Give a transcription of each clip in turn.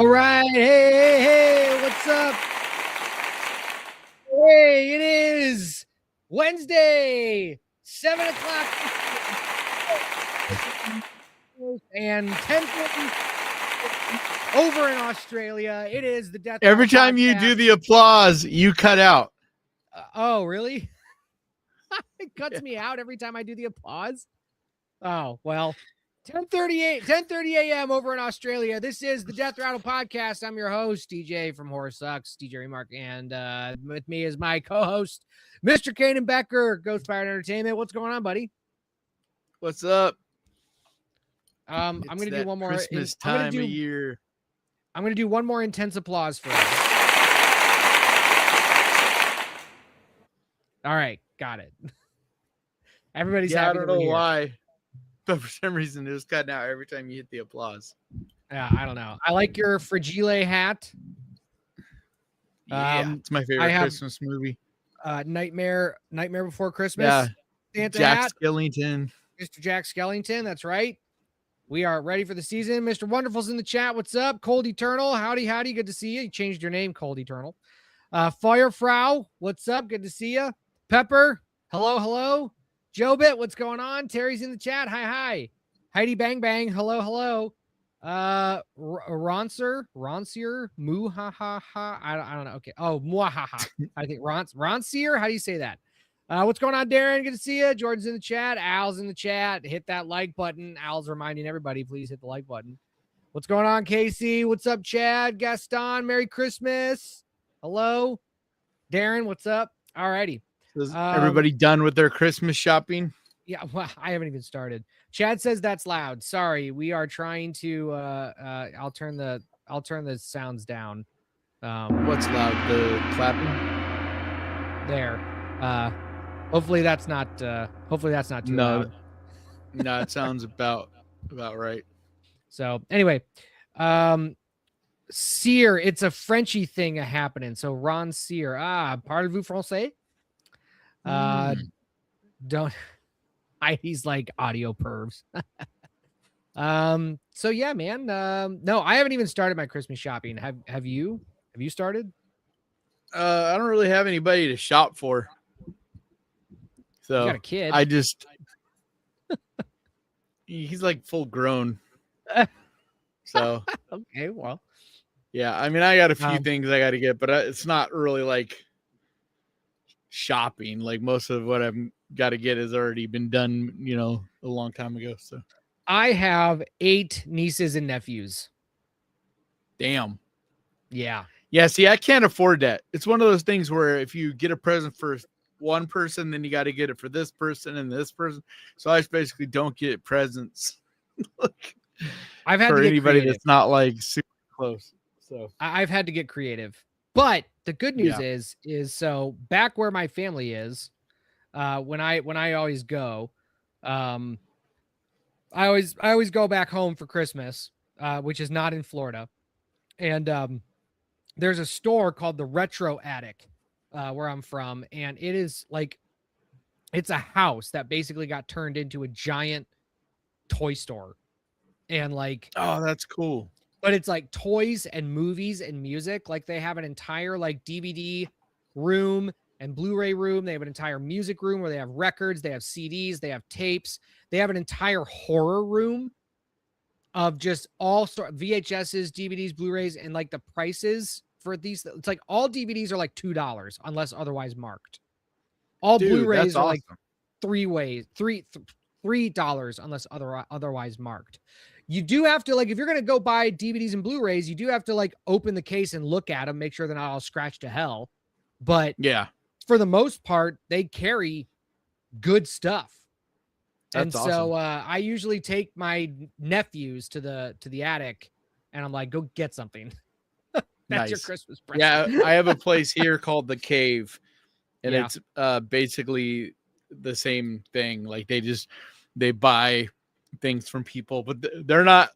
All right. Hey, what's up? Hey, it is Wednesday, 7 o'clock and 10:50 over in Australia. It is the Death Every Rattle time you Podcast. do the applause, you cut out. Oh, really? It cuts me out every time I do the applause. Oh, well. 10:30 a.m. over in Australia. This is the Death Rattle Podcast. I'm your host, DJ from Horror Sucks, DJ Remark, and with me is my co-host, Mr. Kanan Becker, Ghost Fired Entertainment. What's going on, buddy? What's up? I'm gonna do one more Christmas time of year. I'm gonna do one more intense applause for us. All right, got it. Everybody's happy. I don't know why, but for some reason it was cutting out every time you hit the applause. Yeah, I don't know. I like your Fragile hat. Yeah, it's my favorite Christmas movie. Nightmare Before Christmas. Yeah, Santa Jack hat. Skellington. Mr. Jack Skellington, that's right. We are ready for the season. Mr. Wonderful's in the chat. What's up? Cold Eternal. Howdy. Good to see you. You changed your name, Cold Eternal. Firefrau, what's up? Good to see you. Pepper, hello. Jobit, what's going on? Terry's in the chat. Hi. Heidi Bang Bang, hello. Ronsier, moo ha ha ha. I don't know. Okay. Oh, muahaha. I think Ronsier. How do you say that? What's going on, Darren? Good to see you. Jordan's in the chat. Al's in the chat. Hit that like button. Al's reminding everybody, please hit the like button. What's going on, Casey? What's up, Chad? Gaston, Merry Christmas. Hello. Darren, what's up? All righty. Is everybody done with their Christmas shopping? Yeah, well, I haven't even started. Chad says that's loud. Sorry, we are trying to. I'll turn the sounds down. What's loud? The clapping. There. Hopefully that's not too loud. No, it sounds about right. So anyway, Sear, it's a Frenchy thing happening. So Ron Sear. Parlez-vous français? Don't. He's like audio pervs. So yeah, man. No, I haven't even started my Christmas shopping. Have you? Have you started? I don't really have anybody to shop for. So you got a kid. He's like full grown. So okay, well. Yeah, I mean, I got a few things I got to get, but it's not really like shopping. Like most of what I've got to get has already been done, a long time ago. So I have 8 nieces and nephews. Damn. Yeah. Yeah. See, I can't afford that. It's one of those things where if you get a present for one person, then you got to get it for this person and this person. So I just basically don't get presents. I've had for to get anybody creative. That's not like super close. So I've had to get creative, but the good news is so back where my family is, when I always go, I always go back home for Christmas, which is not in Florida. And, there's a store called the Retro Attic, where I'm from. And it is like, it's a house that basically got turned into a giant toy store. And like, oh, that's cool. But it's like toys and movies and music. Like they have an entire like DVD room and Blu-ray room. They have an entire music room where they have records, they have CDs, they have tapes. They have an entire horror room of just all VHSs, DVDs, Blu-rays, and like the prices for these. It's like all DVDs are like $2 unless otherwise marked. All Blu-rays are like $3 unless otherwise marked. You do have to, like, if you're going to go buy DVDs and Blu-rays, you do have to like open the case and look at them, make sure they're not all scratched to hell. But yeah, for the most part, they carry good stuff. That's and so I usually take my nephews to the attic and I'm like, go get something. That's your Christmas present. Yeah, I have a place here called The Cave, and it's basically the same thing. Like they buy things from people, but they're not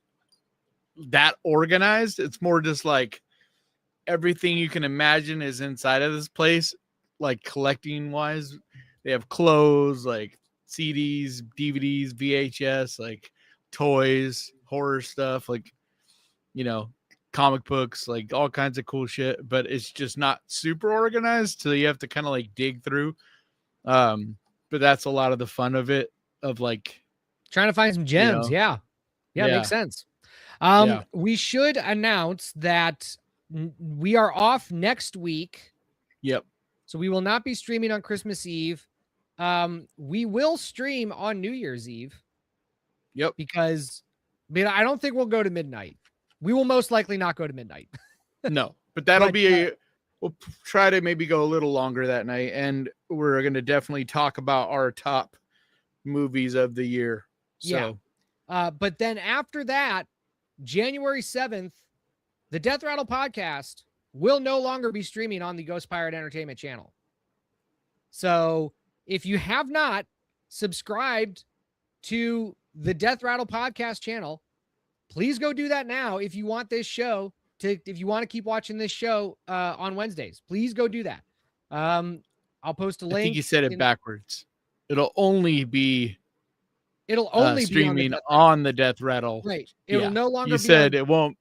that organized. It's more just like everything you can imagine is inside of this place, like collecting wise. They have clothes, like CDs, DVDs, VHS, like toys, horror stuff, like, comic books, like all kinds of cool shit, but it's just not super organized. So you have to kind of like dig through. But that's a lot of the fun of it, of like trying to find some gems. Yeah. Makes sense. We should announce that we are off next week. Yep. So we will not be streaming on Christmas Eve. We will stream on New Year's Eve. Yep. Because I don't think we'll go to midnight. We will most likely not go to midnight. No, but that'll be we'll try to maybe go a little longer that night, and we're going to definitely talk about our top movies of the year. So, but then after that, January 7th, the Death Rattle podcast will no longer be streaming on the Ghost Pirate Entertainment channel. So if you have not subscribed to the Death Rattle podcast channel, please go do that now. If you want this show if you want to keep watching this show on Wednesdays, please go do that. I'll post a link. I think you said it backwards. It'll only be streaming on the Death Rattle. Right. It will no longer you said it won't.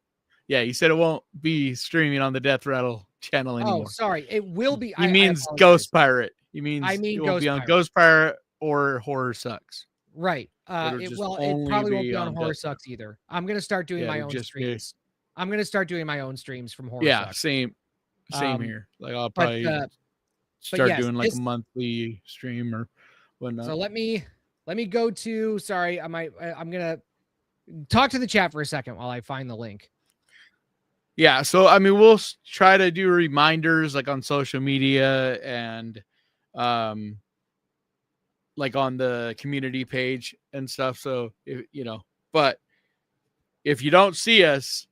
Yeah, you said it won't be streaming on the Death Rattle channel anymore. Oh, sorry. It will be. He means Ghost Pirate. He means it will be on Ghost Pirate or Horror Sucks. Right. It probably won't be on Horror Sucks either. I'm going to start doing my own streams. I'm going to start doing my own streams from Horror Sucks. Same here. Like I'll probably start doing like a monthly stream or whatnot. So let me go to, sorry, I'm going to talk to the chat for a second while I find the link. Yeah. So, I mean, we'll try to do reminders like on social media and, like on the community page and stuff. So, but if you don't see us,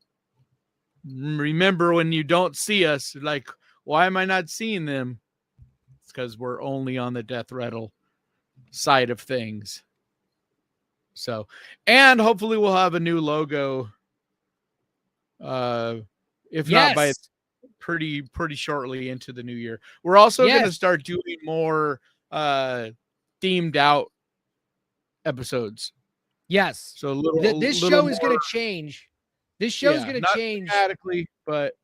remember when you don't see us, like, why am I not seeing them? It's because we're only on the Death Rattle side of things. So, and hopefully we'll have a new logo. If not by pretty shortly into the new year. We're also going to start doing more themed out episodes. Yes. So this show is going to change. This show is going to change dramatically, but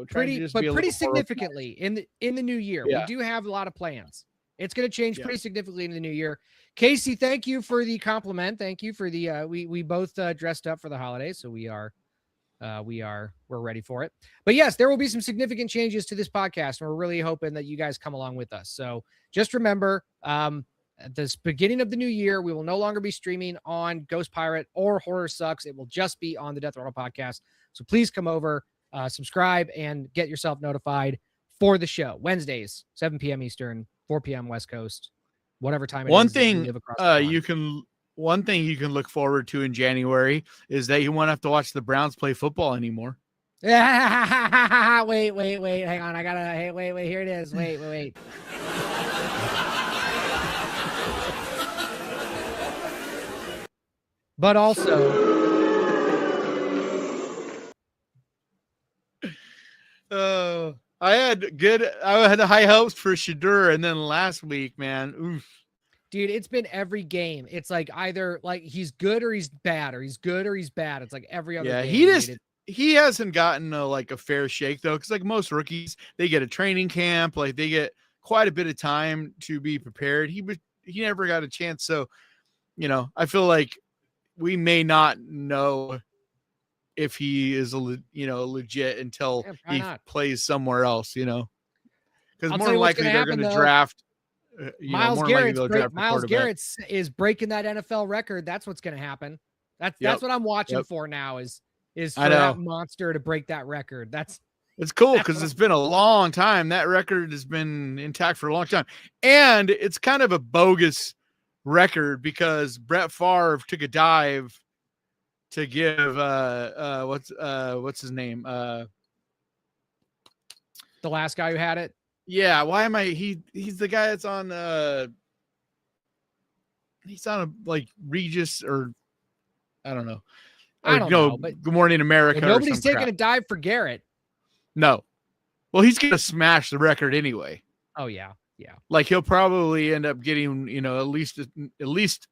pretty significantly in the new year. We do have a lot of plans. It's going to change pretty significantly in the new year. Casey, thank you for the compliment. Thank you for the we both dressed up for the holidays, so we're ready for it. But yes, there will be some significant changes to this podcast, and we're really hoping that you guys come along with us. So just remember, at this beginning of the new year, we will no longer be streaming on Ghost Pirate or Horror Sucks. It will just be on the Death Rattle podcast. So please come over, subscribe, and get yourself notified for the show. Wednesdays, 7 p.m. Eastern, 4 p.m. West Coast, whatever time it is. One thing you can look forward to in January is that you won't have to watch the Browns play football anymore. wait, hang on. Wait, here it is. Wait. But also, I had high hopes for Shadur, and then last week, man, oof. Dude, it's been every game. It's like either like he's good or he's bad, or he's good or he's bad. It's like every other game. He hasn't gotten a fair shake though, because like most rookies, they get a training camp, like they get quite a bit of time to be prepared. He never got a chance, so I feel like we may not know if he is legit until he plays somewhere else, because more than likely they're going to draft. Miles Garrett is breaking that NFL record. That's what's going to happen. That's what I'm watching for now is for that monster to break that record. It's cool because it's been a long time. That record has been intact for a long time, and it's kind of a bogus record because Brett Favre took a dive to give what's his name, the last guy who had it. Yeah, why am I? He's the guy that's on. He's on a Regis or I don't know. I don't know. But Good Morning America. Nobody's taking a dive for Garrett. No. Well, he's gonna smash the record anyway. Oh yeah. Like he'll probably end up getting at least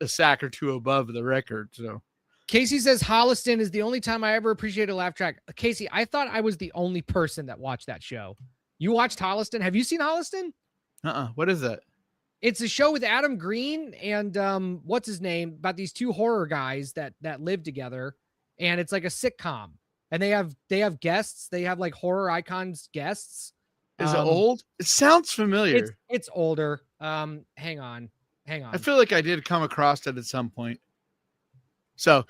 a sack or two above the record. So Casey says Holliston is the only time I ever appreciated a laugh track. Casey, I thought I was the only person that watched that show. You watched Holliston? Have you seen Holliston? What is that? It's a show with Adam Green and what's his name, about these two horror guys that live together, and it's like a sitcom. And they have guests. They have like horror icons guests. Is it old? It sounds familiar. It's older. Hang on. I feel like I did come across it at some point. So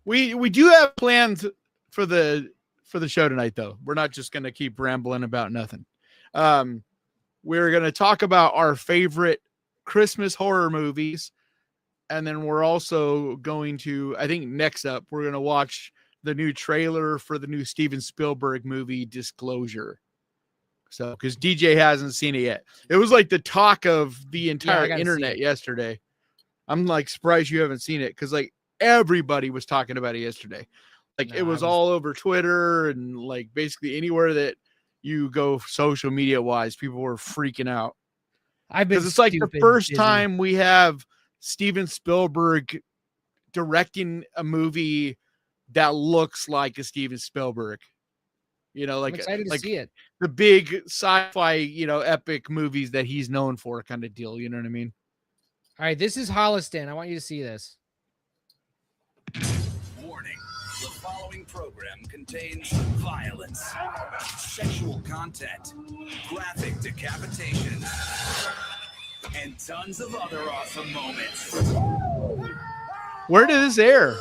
we do have plans for the show tonight, though. We're not just going to keep rambling about nothing. We're going to talk about our favorite Christmas horror movies. And then we're also going to, I think next up, we're going to watch the new trailer for the new Steven Spielberg movie, Disclosure. So, because DJ hasn't seen it yet. It was like the talk of the entire internet yesterday. I'm like surprised you haven't seen it, because like everybody was talking about it yesterday. Like it was all over Twitter and like basically anywhere that you go social media wise, people were freaking out. Because it's like the first time we have Steven Spielberg directing a movie that looks like a Steven Spielberg. You know, like, I'm excited to see it. The big sci-fi, epic movies that he's known for, kind of deal. You know what I mean? All right, this is Holliston. I want you to see this. Warning. The following program contains violence, sexual content, graphic decapitations, and tons of other awesome moments. Where did this air?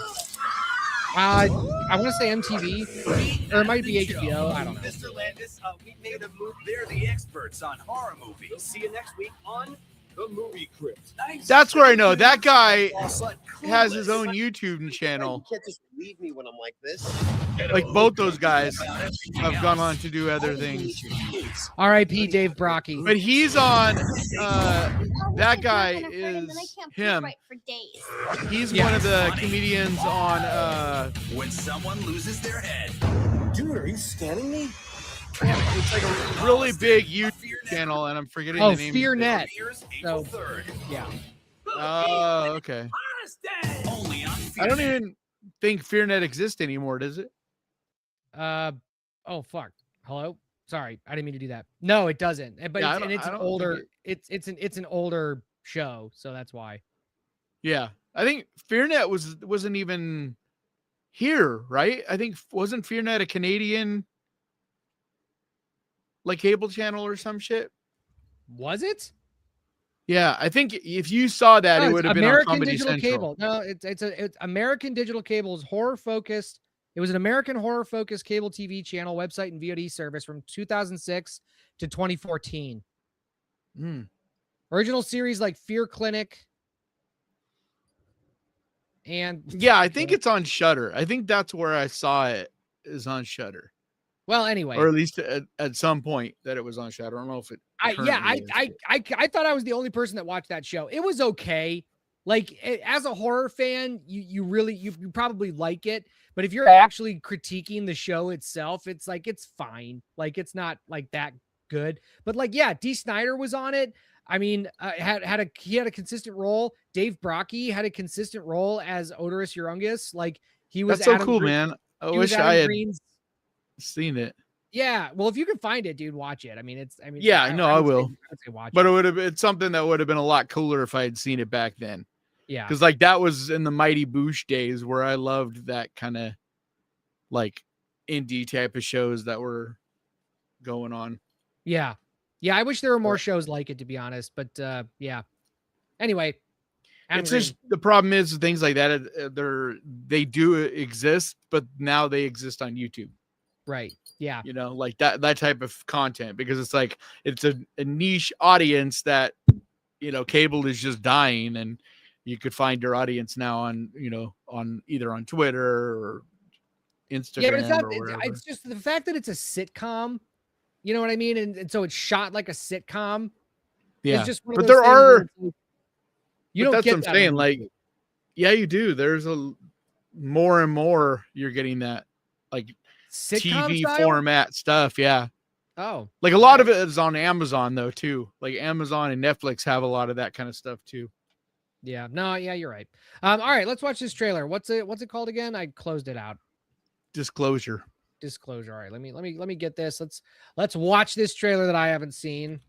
I want to say MTV, or it might be HBO. I don't know. Mr. Landis, we made a movie. They're the experts on horror movies. See you next week on The Movie Crypt. Nice. That's where I know that guy has his own YouTube channel. You can't just leave me when I'm like this. Like both those guys have gone on to do other things. R.I.P. Dave Brocky. But he's on. That guy is him. He's one of the comedians on. When someone loses their head. Dude, are you scanning me? It's like a really big YouTube channel, and I'm forgetting the name. FearNet. So, yeah. Oh, okay. I don't even think FearNet exists anymore, does it? Oh fuck. Hello. Sorry, I didn't mean to do that. No, it doesn't. But Yeah, it's an older. It's an older show, so that's why. Yeah, I think FearNet wasn't even here, right? I think wasn't FearNet a Canadian like cable channel or some shit? Was it? Yeah, I think if you saw that, it would have been on Comedy Digital Central. Cable. No, it's American Digital Cable's horror focused. It was an American horror focused cable TV channel, website, and VOD service from 2006 to 2014. Original series like Fear Clinic. And yeah, I think it's on Shudder. I think that's where I saw it, is on Shudder. Well, anyway, or at least at some point that it was on Shudder. I don't know if it. I thought I was the only person that watched that show. It was okay. Like as a horror fan, you probably like it. But if you're actually critiquing the show itself, it's like it's fine. Like it's not like that good. But like yeah, Dee Snider was on it. I mean, he had a consistent role. Dave Brocky had a consistent role as Odorous Urungus. Like he was. That's so cool, man. I wish I had seen it. Yeah, well, if you can find it, dude, watch it. I mean, yeah, I will. But it. It's something that would have been a lot cooler if I had seen it back then. Yeah, because like that was in the Mighty Boosh days where I loved that kind of like indie type of shows that were going on. Yeah, I wish there were more shows like it, to be honest. But yeah. Anyway, it's just the problem is things like that. They do exist, but now they exist on YouTube. Right. Yeah. Like that type of content, because it's like it's a niche audience that cable is just dying, and you could find your audience now on either on Twitter or Instagram. Yeah, but it's just the fact that it's a sitcom. You know what I mean? And so it's shot like a sitcom. Yeah. It's just but there are. You don't that's get what I'm that saying. Like, yeah, you do. There's a more and more you're getting that like sitcom TV style? format stuff. Yeah. Oh, like a lot of it is on Amazon though too. Like Amazon and Netflix have a lot of that kind of stuff too. Yeah. No, yeah, you're right. All right, let's watch this trailer. What's it called again? I closed it out. Disclosure. Disclosure. All right, let me get this. Let's watch this trailer that I haven't seen.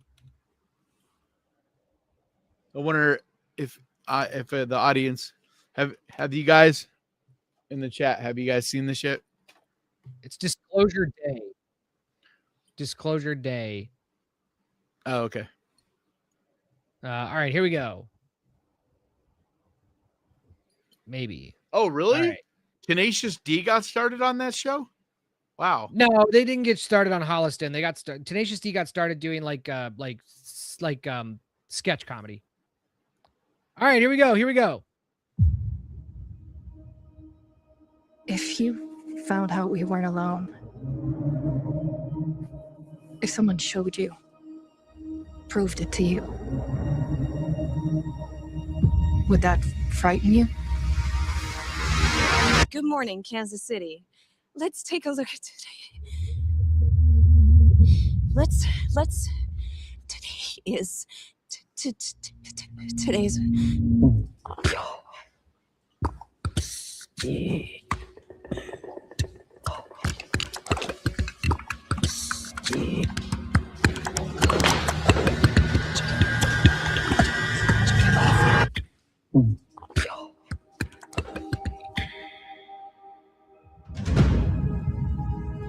I wonder if the audience have you guys in the chat, have you guys seen this yet? It's Disclosure Day. Disclosure Day. Oh, okay. All right, here we go. Maybe. Oh, All really? right. Tenacious D got started on that show? Wow. No, they didn't get started on Holliston. They got Tenacious D got started doing like sketch comedy. All right, here we go. Here we go. If you found out we weren't alone, if someone showed you, proved it to you, would that frighten you? Good morning, Kansas City. Let's take a look at today. Let's today is today's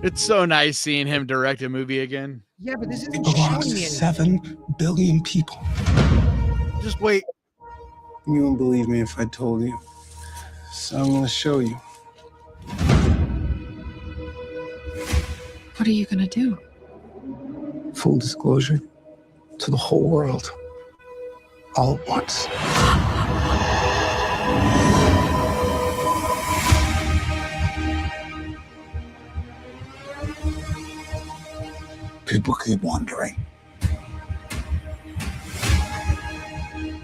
It's so nice seeing him direct a movie again. Yeah, but this It isn't belongs showing to me 7 billion people. Just wait. You wouldn't believe me if I told you. So I'm going to show you. What are you gonna do? Full disclosure to the whole world. All at once. People keep wondering.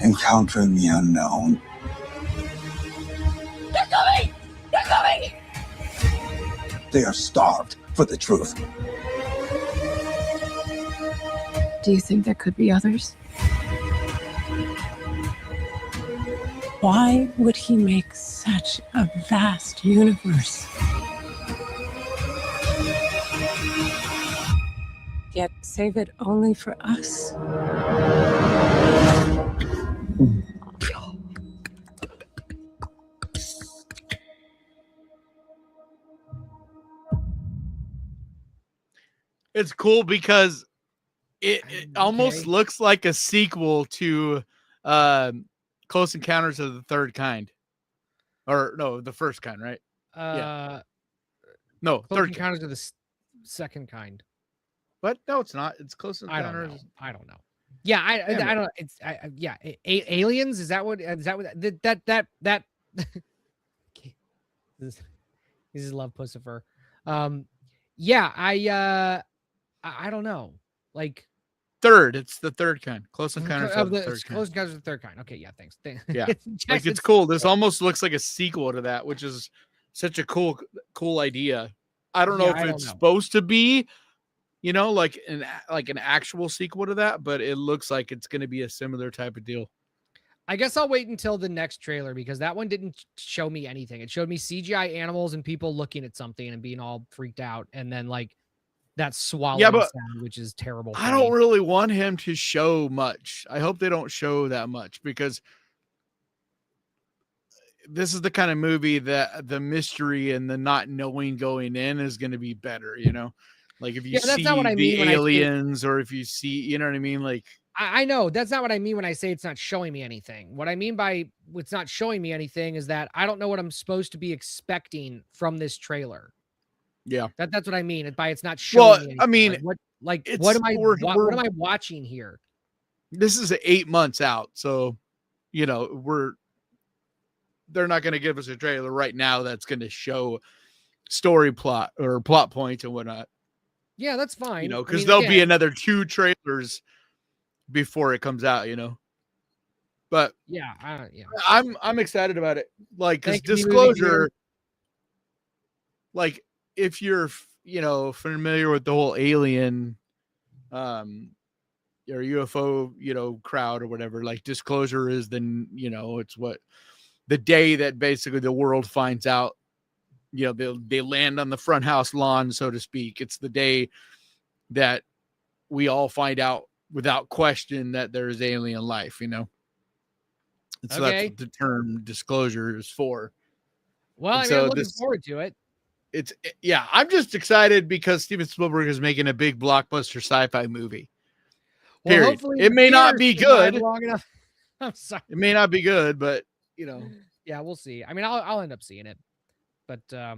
Encountering the unknown. They're coming! They're coming! They are starved for the truth. Do you think there could be others? Why would he make such a vast universe? Yet save it only for us? It's cool because it almost looks like a sequel to Close Encounters of the Third Kind. Or no, the first kind, right? No, Close third kind. Encounters of the second kind. But no, it's not. It's Close I don't Encounters. know. I don't know. Yeah, Damn I don't. It's yeah. Aliens. Is that what that? This is Love Pussifer. Yeah, I don't know. Like Third. It's the third kind. Close Encounters of of the the Third Kind. Close Encounters of the Third Kind. Okay, yeah, thanks. Yeah. Just- Like it's cool. This almost looks like a sequel to that, which is such a cool idea. I don't know Yeah, if I don't it's know. supposed to be, like an actual sequel to that, but it looks like it's going to be a similar type of deal. I guess I'll wait until the next trailer because that one didn't show me anything. It showed me CGI animals and people looking at something and being all freaked out, and then like that swallowing but sound, which is terrible. I for don't me. really want him to show much. I hope they don't show that much because this is the kind of movie that the mystery and the not knowing going in is going to be better, Like if you Yeah, but that's see not what I the mean when I say- aliens or if you see, you know what I mean? Like, I know that's not what I mean when I say it's not showing me anything. What I mean by it's not showing me anything is that I don't know what I'm supposed to be expecting from this trailer. yeah. That's what I mean by it's not showing Well, me anything. I mean, what it's- am I we're- what am I watching here? This is 8 months out. So, they're not going to give us a trailer right now that's going to show story plot or plot points and whatnot, Yeah, that's fine. I because mean, there'll be again, another 2 trailers before it comes out, but yeah, I'm excited about it. Like, because Thank you, movie Disclosure, theater. like if you're, familiar with the whole alien, or UFO, crowd or whatever. Like disclosure is it's what the day that basically the world finds out, they land on the front house lawn, so to speak. It's the day that we all find out without question that there's alien life, And so that's Okay. what the term disclosure is for. Well, And I mean, so I'm looking forward to it. I'm just excited because Steven Spielberg is making a big blockbuster sci-fi movie. Well, Period. hopefully It may not theaters be survive good. long enough. I'm sorry. It may not be good, but Yeah, we'll see. I mean, I'll end up seeing it, but Yeah.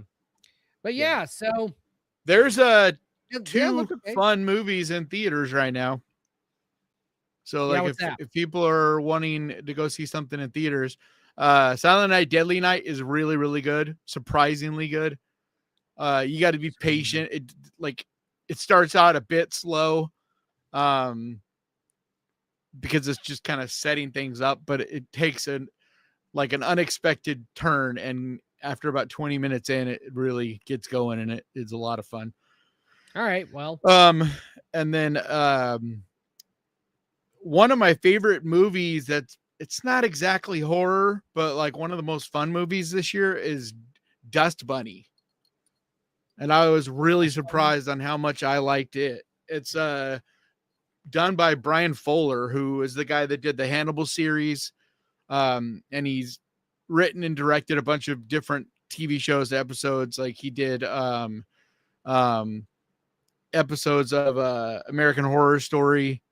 yeah. So there's yeah, two look okay. fun movies in theaters right now. So Yeah, like what's that? if people are wanting to go see something in theaters, Silent Night, Deadly Night is really, really good. Surprisingly good. You got to be patient. It starts out a bit slow, because it's just kind of setting things up, but it takes an unexpected turn, and after about 20 minutes in, it really gets going, and it is a lot of fun. All right. Well, and then one of my favorite movies it's not exactly horror, but like one of the most fun movies this year is Dust Bunny. And I was really surprised on how much I liked it. It's done by Brian Fuller, who is the guy that did the Hannibal series. And he's written and directed a bunch of different TV shows, episodes. Like he did episodes of American Horror Story.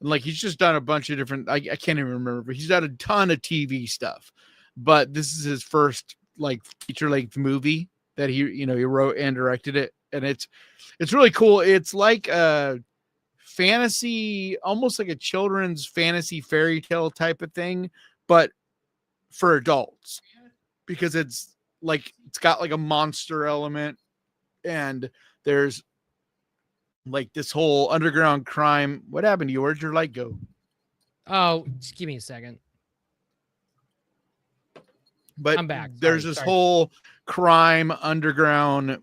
And like he's just done a bunch of different, I can't even remember, but he's done a ton of TV stuff. But this is his first like feature-length movie that he wrote and directed it. And it's really cool. It's like a fantasy, almost like a children's fantasy fairy tale type of thing, but for adults, because it's got like a monster element, and there's like this whole underground crime. What happened to you? Where'd your light go? oh, just give me a second. But I'm back. There's Sorry, this sorry. whole crime underground,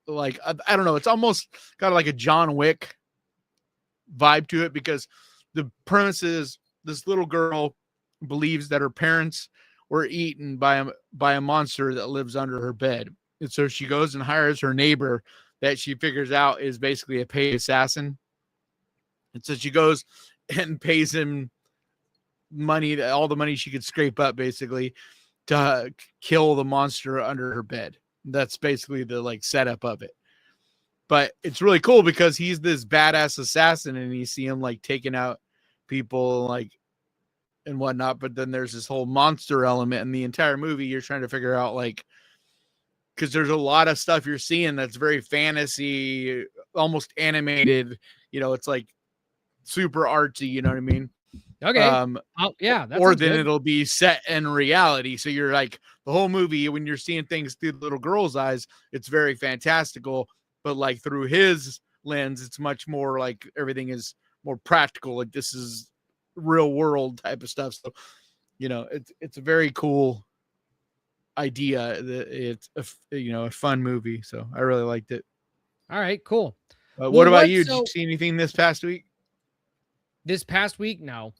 like I don't know. It's almost got like a John Wick vibe to it, because the premise is this little girl believes that her parents were eaten by a monster that lives under her bed, and so she goes and hires her neighbor that she figures out is basically a paid assassin. And so she goes and pays him money, all the money she could scrape up, basically, to kill the monster under her bed. That's basically the like setup of it. But it's really cool because he's this badass assassin, and you see him like taking out people like and whatnot. But then there's this whole monster element in the entire movie. You're trying to figure out like, because there's a lot of stuff you're seeing that's very fantasy, almost animated. It's like super artsy. You know what I mean? Okay. Yeah. Or then it'll be set in reality. So you're like the whole movie, when you're seeing things through the little girl's eyes, it's very fantastical. But like through his lens, it's much more like everything is more practical. Like this is real world type of stuff. So, it's a very cool idea. It's a fun movie. So I really liked it. All right, cool. What about you? Did you see anything this past week? This past week? No,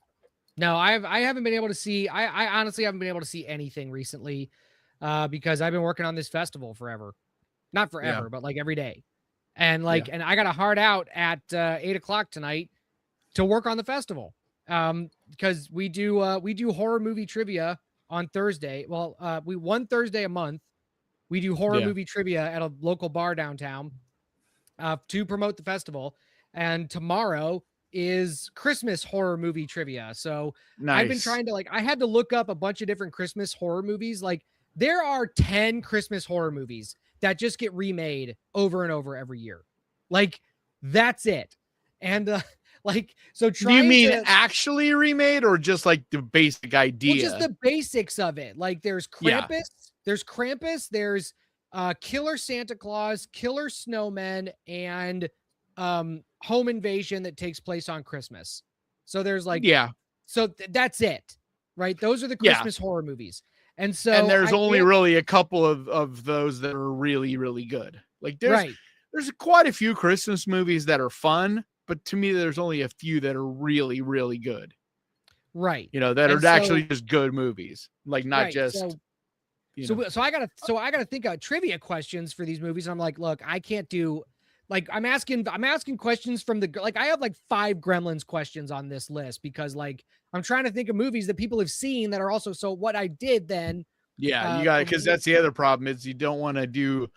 I haven't been able to see, I honestly haven't been able to see anything recently, because I've been working on this festival forever, not forever, but like every day. And and I got a hard out at 8:00 tonight to work on the festival. Because we do horror movie trivia on Thursday. Well, one Thursday a month, we do horror movie trivia at a local bar downtown, to promote the festival. And tomorrow is Christmas horror movie trivia. So I've been trying to I had to look up a bunch of different Christmas horror movies. Like there are 10 Christmas horror movies that just get remade over and over every year. Like that's it. And so do you mean actually remade, or just like the basic idea? Well, just the basics of it. Like there's Krampus, there's Killer Santa Claus, Killer Snowmen, and Home Invasion that takes place on Christmas. So there's that's it, right? Those are the Christmas horror movies. And there's only really a couple of those that are really, really good. Like there's quite a few Christmas movies that are fun, but to me, there's only a few that are really, really good. Right. You know, that And are actually just good movies, like not right. just. So you so know. so I gotta think of trivia questions for these movies. I'm like, look, I can't do like I'm asking questions from the like I have like 5 Gremlins questions on this list because like I'm trying to think of movies that people have seen that are also so what I did then. Yeah, you got it, because that's the other problem is you don't want to do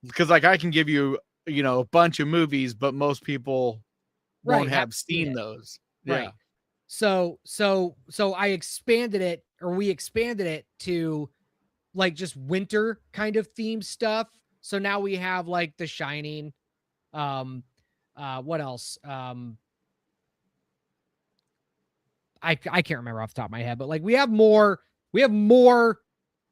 because like I can give you a bunch of movies, but most people won't have seen those. Right. Yeah. So I expanded it, or we expanded it to like just winter kind of themed stuff. So now we have like The Shining. What else? I can't remember off the top of my head, but like we have more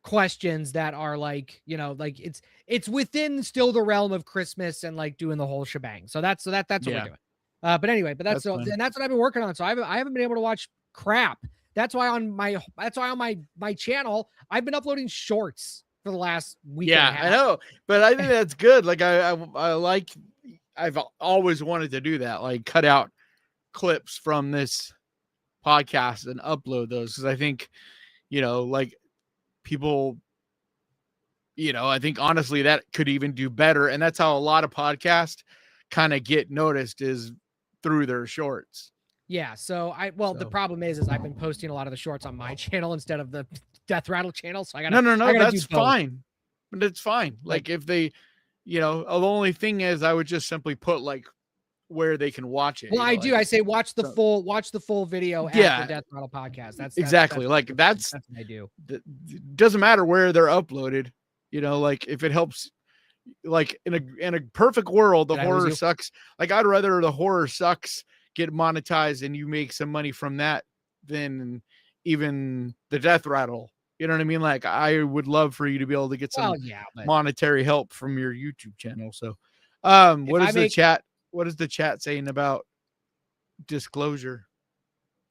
questions that are like, like it's within still the realm of Christmas and like doing the whole shebang. So that's what we're doing. But anyway, that's what I've been working on. So I haven't been able to watch crap. That's why on my channel, I've been uploading shorts for the last week. Yeah, I know, but I think that's good. Like I've always wanted to do that, like cut out clips from this podcast and upload those because I think, like people, I think honestly that could even do better, and that's how a lot of podcasts kind of get noticed is through their shorts. Yeah. So the problem is I've been posting a lot of the shorts on my channel instead of the Death Rattle channel. So I gotta no, that's fine. But it's fine. Like if they, the only thing is I would just simply put like where they can watch it. Well, I do. I say watch the full video at the Death Rattle podcast. That's exactly that's what I do. Doesn't matter where they're uploaded. Like if it helps. Like in a perfect world, the horror sucks. Like I'd rather the horror sucks get monetized and you make some money from that than even the Death Rattle. You know what I mean? Like I would love for you to be able to get some monetary help from your YouTube channel. So, what is the chat saying about disclosure?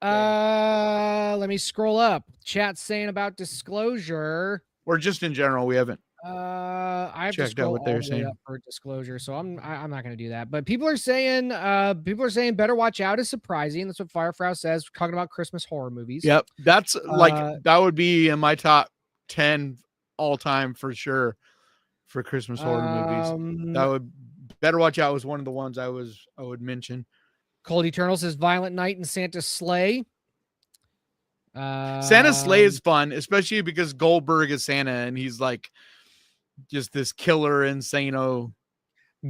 Let me scroll up. Chat's saying about disclosure. Or just in general, we haven't. I have to scroll what they're saying up for disclosure, so I'm not going to do that. But people are saying better watch out is surprising. That's what Firefrow says. We're talking about Christmas horror movies. Yep, that's that would be in my top 10 all time for sure for Christmas horror movies. That would Better Watch Out was one of the ones I would mention. Cold Eternal says Violent Night and Santa's Sleigh. Santa's Sleigh is fun, especially because Goldberg is Santa and he's like just this killer insano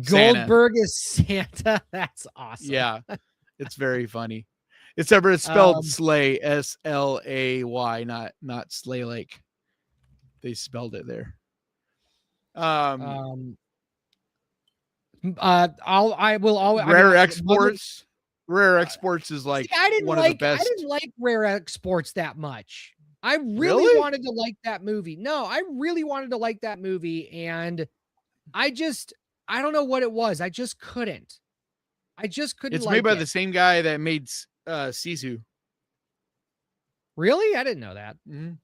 Goldberg is Santa. That's awesome. Yeah, it's very funny. Except for it's spelled Slay, S-L-A-Y, not Slay like they spelled it there. Rare Exports. Rare Exports is like one of the best. I didn't like Rare Exports that much. I really wanted to like that movie. No, I really wanted to like that movie, and I don't know what it was. I just couldn't. It's made by the same guy that made Sisu. Really? I didn't know that. Mm-hmm.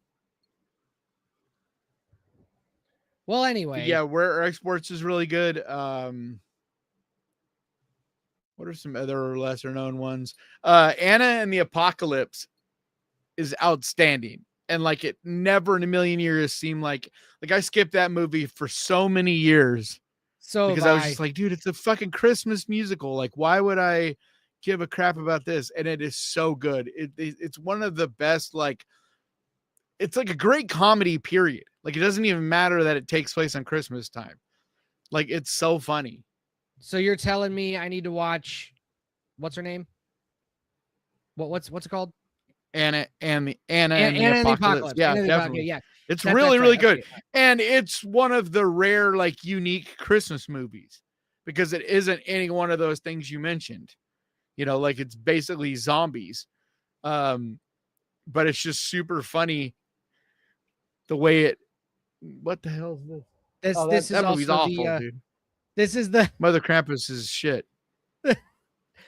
Well, anyway. Yeah, Rare Exports is really good. What are some other lesser known ones? Anna and the Apocalypse is outstanding. And like it never in a million years seemed like I skipped that movie for so many years. So because I was just like, dude, it's a fucking Christmas musical. Like, why would I give a crap about this? And it is so good. It's one of the best, like, it's like a great comedy, period. Like, it doesn't even matter that it takes place on Christmas time. Like, it's so funny. So you're telling me I need to watch, what's her name? What's it called? Anna and the Apocalypse. Yeah, definitely. Yeah, it's really good. Okay. And it's one of the rare, like, unique Christmas movies because it isn't any one of those things you mentioned. Like it's basically zombies. But it's just super funny the way it. What the hell is this? This is that movie's also awful, dude. This is the Mother Krampus is shit.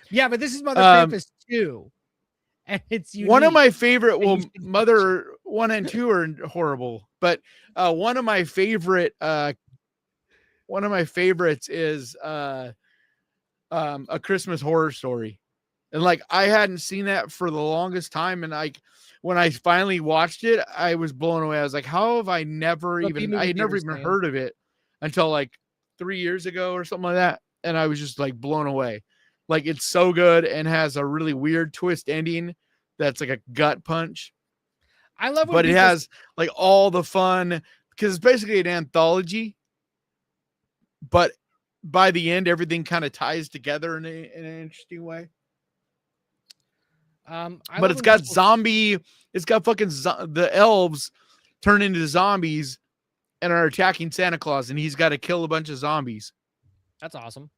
Yeah, but this is Mother Krampus 2. And it's unique. One of my favorite. Well, Mother 1 and 2 are horrible, but one of my favorites is A Christmas Horror Story. And like I hadn't seen that for the longest time, and like when I finally watched it, I was blown away. I was like, how have I never What even I had never even heard of it until like 3 years ago or something like that. And I was just like blown away. Like it's so good and has a really weird twist ending that's like a gut punch. I love when But it people has like all the fun because it's basically an anthology. But by the end, everything kind of ties together in an interesting way. But it's got it's got fucking the elves turn into zombies and are attacking Santa Claus, and he's got to kill a bunch of zombies. That's awesome.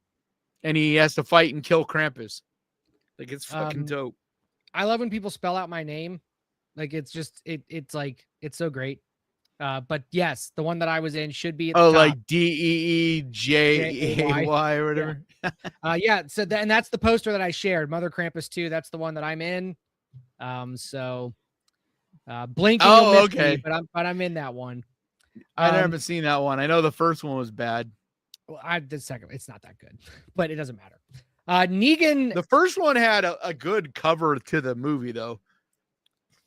And he has to fight and kill Krampus. Like it's fucking dope. I love when people spell out my name. Like it's just it's like it's so great. But yes, the one that I was in should be at the top. Like DEEJAY or whatever. Yeah. So and that's the poster that I shared. Mother Krampus 2. That's the one that I'm in. Blinking. Oh, you'll miss okay. me, but I'm in that one. I haven't seen that one. I know the first one was bad. Well, the second, it's not that good, but it doesn't matter. Negan. The first one had a good cover to the movie, though.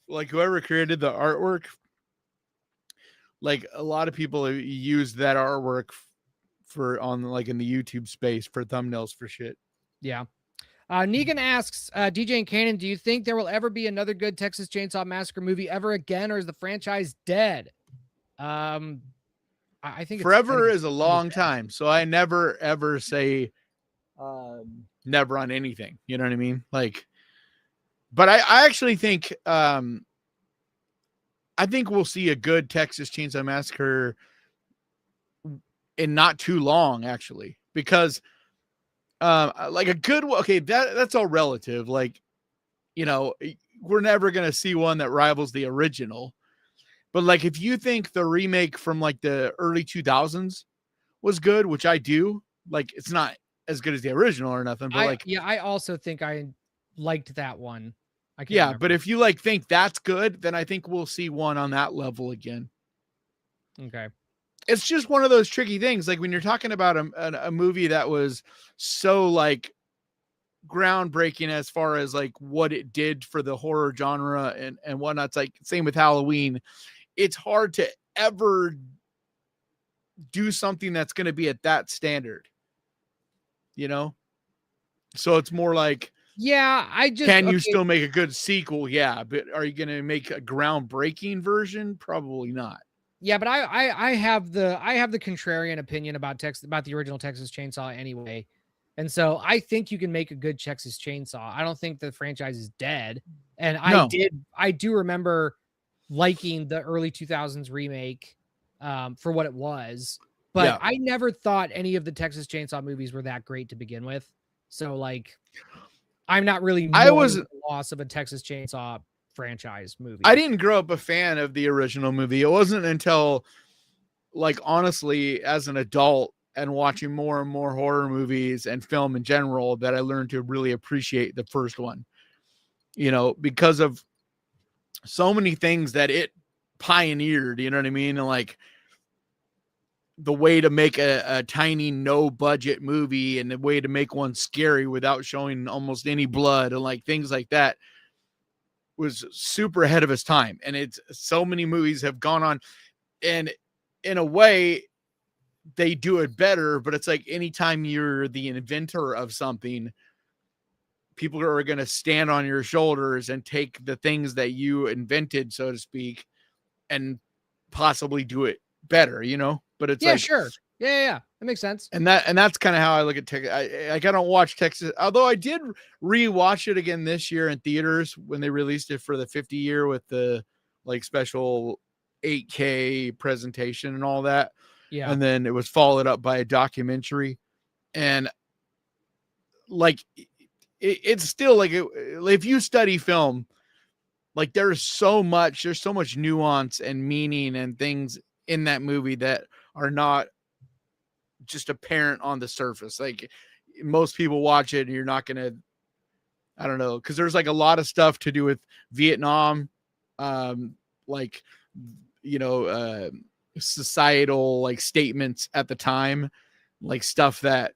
Like whoever created the artwork, like a lot of people use that artwork for on like in the YouTube space for thumbnails for shit. Yeah. Negan asks, DJ and Kanan, do you think there will ever be another good Texas Chainsaw Massacre movie ever again, or is the franchise dead? I think forever is a long time, so I never ever say never on anything. You know what I mean? Like, but I actually think I think we'll see a good Texas Chainsaw Massacre in not too long, actually, because like a good okay, that's all relative. Like, you know, we're never gonna see one that rivals the original. But like, if you think the remake from like the early 2000s was good, which I do, like, it's not as good as the original or nothing. But I also think I liked that one. I can't remember. But if you like think that's good, then I think we'll see one on that level again. Okay. It's just one of those tricky things. Like when you're talking about a movie that was so like groundbreaking as far as like what it did for the horror genre and whatnot. It's like same with Halloween. It's hard to ever do something that's going to be at that standard, you know? So it's more like, yeah, can you still make a good sequel? Yeah. But are you going to make a groundbreaking version? Probably not. Yeah, but I have the contrarian opinion about the original Texas Chainsaw anyway. And so I think you can make a good Texas Chainsaw. I don't think the franchise is dead. And I do remember liking the early 2000s remake for what it was, but I never thought any of the Texas Chainsaw movies were that great to begin with. So like, I'm not really the loss of a Texas Chainsaw franchise movie. I didn't grow up a fan of the original movie. It wasn't until like, honestly, as an adult and watching more and more horror movies and film in general that I learned to really appreciate the first one, you know, because of so many things that it pioneered, you know what I mean? And like the way to make a tiny, no budget movie and the way to make one scary without showing almost any blood and like things like that was super ahead of his time. And it's so many movies have gone on, and in a way they do it better, but it's like anytime you're the inventor of something, people are going to stand on your shoulders and take the things that you invented, so to speak, and possibly do it better, you know? But it's like, sure. Yeah. That makes sense. And that's kind of how I look at Texas. I don't watch Texas, although I did rewatch it again this year in theaters when they released it for the 50 year with the like special 8K presentation and all that. Yeah. And then it was followed up by a documentary. And like, it's still like, if you study film, like there's so much nuance and meaning and things in that movie that are not just apparent on the surface. Like most people watch it and you're not going to, I don't know. Cause there's like a lot of stuff to do with Vietnam. Like, you know, societal like statements at the time, like stuff that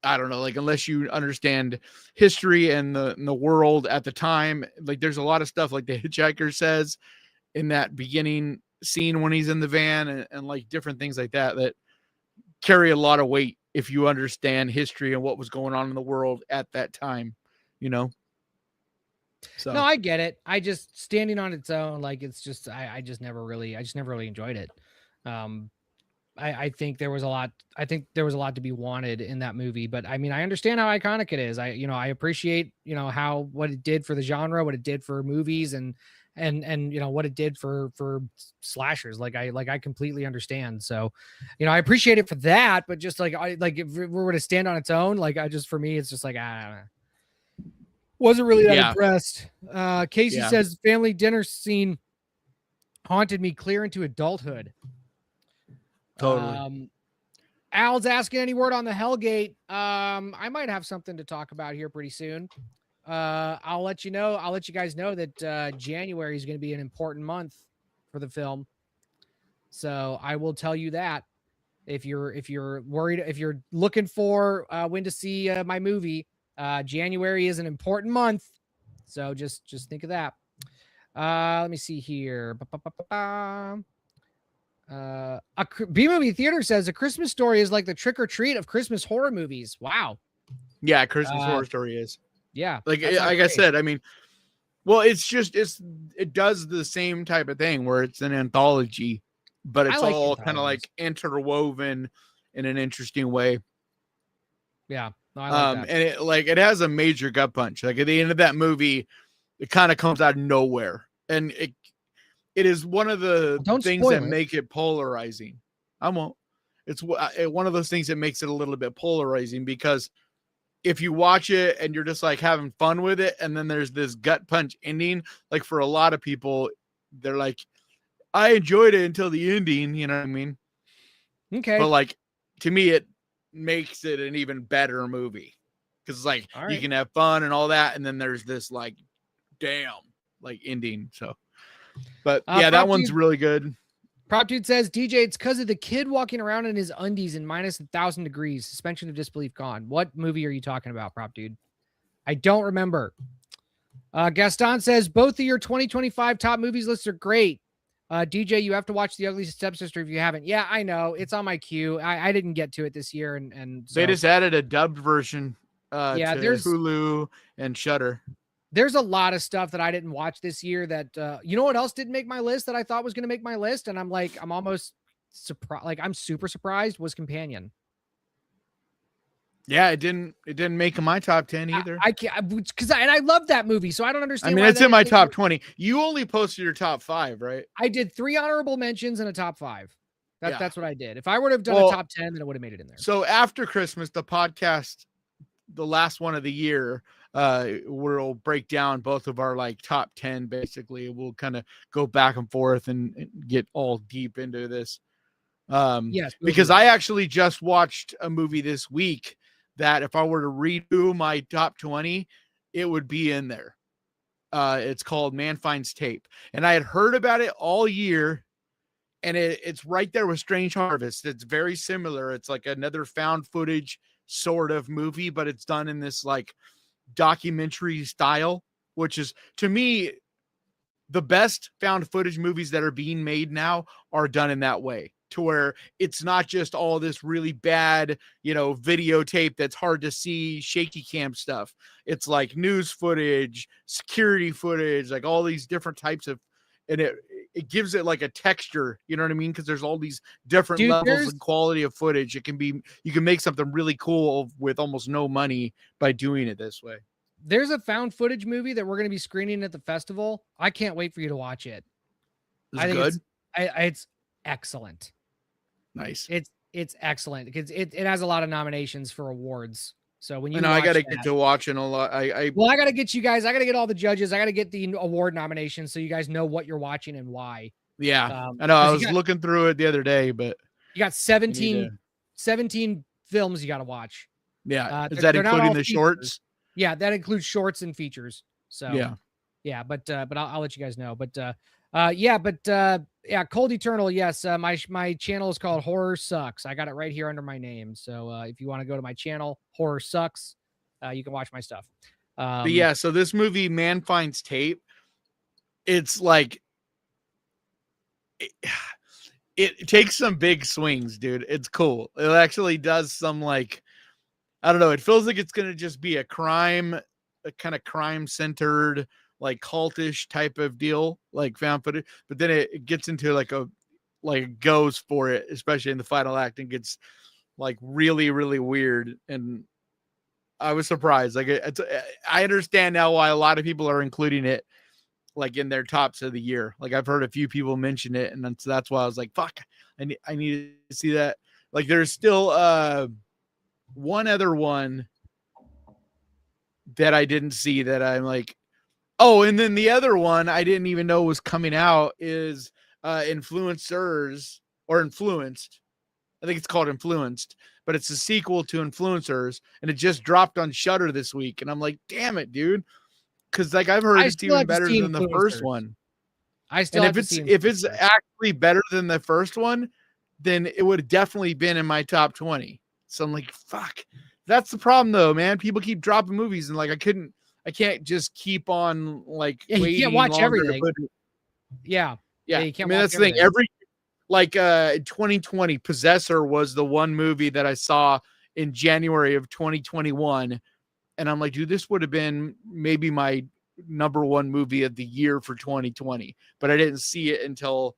I don't know, like unless you understand history and the world at the time, like there's a lot of stuff like the hitchhiker says in that beginning scene when he's in the van and like different things like that that carry a lot of weight if you understand history and what was going on in the world at that time, you know? So No, I get it. I just standing on its own, like it's just I just never really enjoyed it. I think there was a lot. I think there was a lot to be wanted in that movie, but I mean, I understand how iconic it is. I appreciate, how what it did for the genre, what it did for movies, and what it did for slashers. Like I completely understand. So, I appreciate it for that. But just like if it were to stand on its own, like for me, it's just like I don't know. Wasn't really that impressed. Casey Yeah. says family dinner scene haunted me clear into adulthood. Totally. Al's asking any word on the Hellgate. I might have something to talk about here pretty soon. I'll let you know. I'll let you guys know that January is going to be an important month for the film. So I will tell you that if you're worried, if you're looking for when to see my movie, January is an important month. So just think of that. Let me see here. A B-Movie Theater says A Christmas Story is like the trick or treat of Christmas horror movies. Wow. Yeah, Christmas Horror Story is. Yeah. Like I said, I mean, well, it does the same type of thing where it's an anthology, but it's like all kind of anthologies. like interwoven in an interesting way. Yeah. No, I like that. And it has a major gut punch. Like at the end of that movie, it kind of comes out of nowhere. And it is one of the things that make it polarizing. I won't. It's one of those things that makes it a little bit polarizing because if you watch it and you're just like having fun with it, and then there's this gut punch ending, like for a lot of people, they're like, I enjoyed it until the ending, you know what I mean? Okay. But like to me, it makes it an even better movie because it's like you can have fun and all that, and then there's this like, damn, like ending. So. But yeah, that one's really good. Prop Dude says, DJ, it's because of the kid walking around in his undies in minus 1,000 degrees. Suspension of disbelief gone. What movie are you talking about, Prop Dude? I don't remember. Gaston says, both of your 2025 top movies lists are great. DJ, you have to watch The Ugly Stepsister if you haven't. Yeah, I know. It's on my queue. I didn't get to it this year. And so, they just added a dubbed version to there's Hulu and Shudder. There's a lot of stuff that I didn't watch this year that, you know what else didn't make my list that I thought was going to make my list? And I'm almost surprised. Like I'm super surprised was Companion. Yeah, it didn't make my top 10 either. I can't, because I love that movie. So I don't understand. I mean, it's in my top 20. You only posted your top 5, right? I did 3 honorable mentions and a top 5. That's what I did. If I would have done a top 10, then it would have made it in there. So after Christmas, the podcast, the last one of the year, we'll break down both of our like top 10. Basically, we'll kind of go back and forth and get all deep into this. Yes, because I actually just watched a movie this week that if I were to redo my top 20, it would be in there. It's called Man Finds Tape, and I had heard about it all year, and it's right there with Strange Harvest. It's very similar. It's like another found footage sort of movie, but it's done in this like documentary style, which is to me the best found footage movies that are being made now are done in that way, to where it's not just all this really bad, videotape that's hard to see, shaky cam stuff. It's like news footage, security footage, like all these different types of, and it gives it like a texture, you know what I mean? Because there's all these different levels and quality of footage. You can make something really cool with almost no money by doing it this way. There's a found footage movie that we're going to be screening at the festival. I can't wait for you to watch it. I think it's excellent. Nice. It's excellent because it has a lot of nominations for awards. So when you I got to get to watching a lot. I got to get you guys. I got to get all the judges. I got to get the award nominations so you guys know what you're watching and why. Yeah, I know. I was looking through it the other day, but you got 17 films you got to watch. Yeah, is that including the shorts? Yeah, that includes shorts and features. So yeah, but I'll let you guys know. But Yeah, Cold Eternal. Yes, my channel is called Horror Sucks. I got it right here under my name. So if you want to go to my channel, Horror Sucks, you can watch my stuff. But yeah, so this movie, Man Finds Tape, it's like it takes some big swings, dude. It's cool. It actually does some like, I don't know. It feels like it's gonna just be a kind of crime centered, like cultish type of deal, like found footage. But then it gets into like goes for it, especially in the final act, and gets like really, really weird. And I was surprised. Like I understand now why a lot of people are including it like in their tops of the year. Like I've heard a few people mention it, and that's why I was like, fuck, I need to see that. Like there's still one other one that I didn't see that I'm like, oh, and then the other one I didn't even know was coming out is Influencers or Influenced. I think it's called Influenced, but it's a sequel to Influencers, and it just dropped on Shudder this week. And I'm like, damn it, dude. Because like I've heard I it's still even have to better see than the first Influencers. one. I still And have to see if it's Influencers. actually better than the first one, then it would have definitely been in my top 20. So I'm like, fuck. That's the problem though, man. People keep dropping movies, and like I can't just keep on like Yeah, you waiting can't watch longer to everything. put it. Yeah. Yeah, you can't I mean watch that's the thing. everything. Every like 2020 Possessor was the one movie that I saw in January of 2021, and I'm like, dude, this would have been maybe my number one movie of the year for 2020, but I didn't see it until